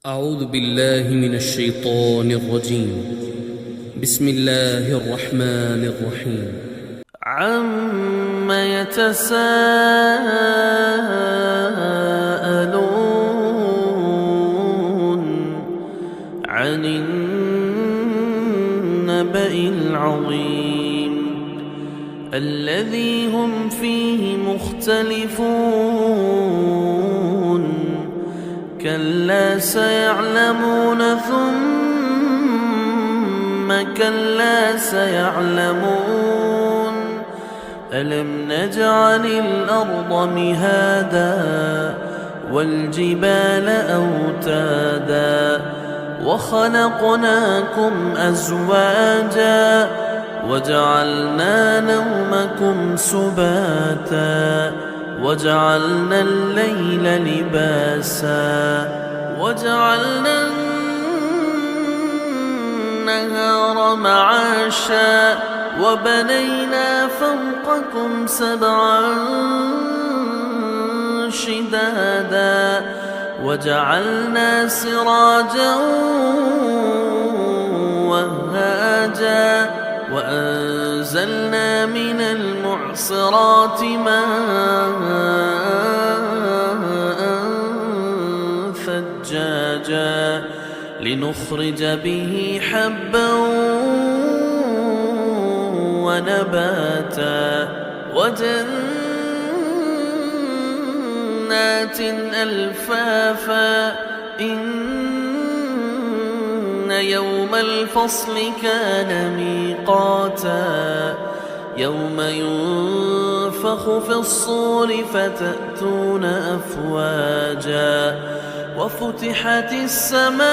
أعوذ بالله من الشيطان الرجيم. بسم الله الرحمن الرحيم. عم يتساءلون عن النبأ العظيم الذي هم فيه مختلفون كلا سيعلمون ثم كلا سيعلمون ألم نجعل الأرض مهادا والجبال أوتادا وخلقناكم أزواجا وجعلنا نومكم سباتا وجعلنا الليل لباسا وجعلنا النهار معاشا وبنينا فوقكم سبعا شدادا وجعلنا سراجا وهاجا وأنزلنا من المعصرات ماء ثجاجا لنخرج به حبا ونباتا وجنات ألفافا إن يوم الفصل كان ميقاتا يوم ينفخ في الصور فتأتون أفواجا وفتحت السماء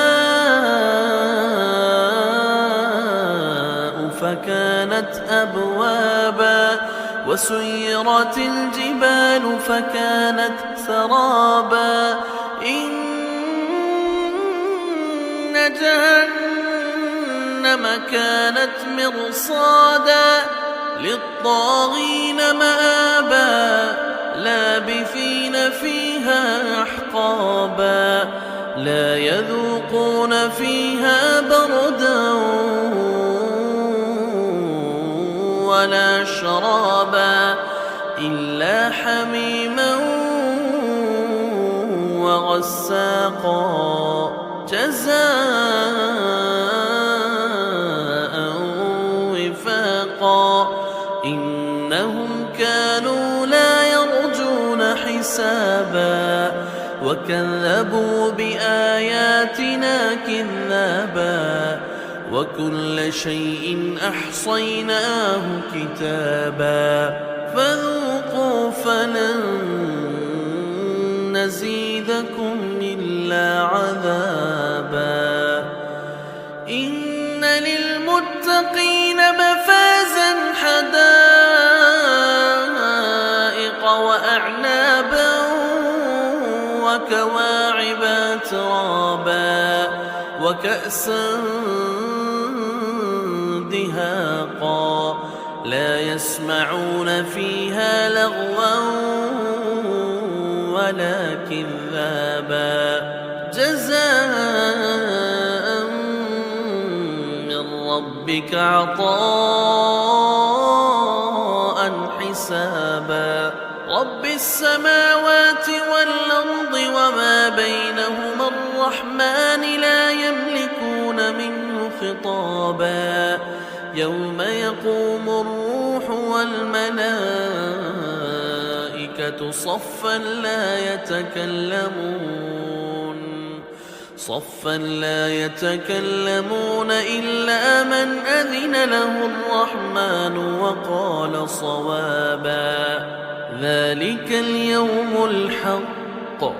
فكانت أبوابا وسيرت الجبال فكانت سرابا إن جهنم كانت مرصادا للطاغين مآبا لابثين فيها أحقابا لا يذوقون فيها بردا ولا شرابا إلا حميما وغساقا جزاء وفاقا إنهم كانوا لا يرجون حسابا وكذبوا بآياتنا كذابا وكل شيء أحصيناه كتابا فذوقوا فلن نزيدكم إلا عذابا إن للمتقين مفازا حدائق وأعنابا وكواعب أترابا وكأسا دهاقا لا يسمعون فيها لغوا ولا كذابا جزاء من ربك عطاء حسابا رب السماوات والأرض وما بينهما الرحمن لا يملكون منه خطابا يوم يقوم الروح والملائكة صفا لا يتكلمون إلا من أذن له الرحمن وقال صوابا ذلك اليوم الحق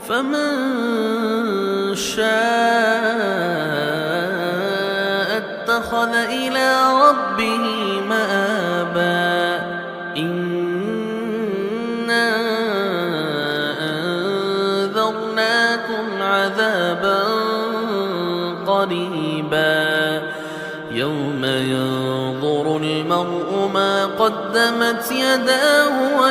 فمن شاء اتخذ إلى ربه مآبا إنا أنذرناكم عذابا قريبا يوم ينظر المرء ما قدمت يداه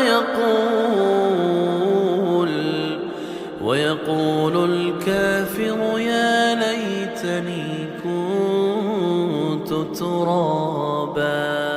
ويقول الكافر ليتني كنت ترابا.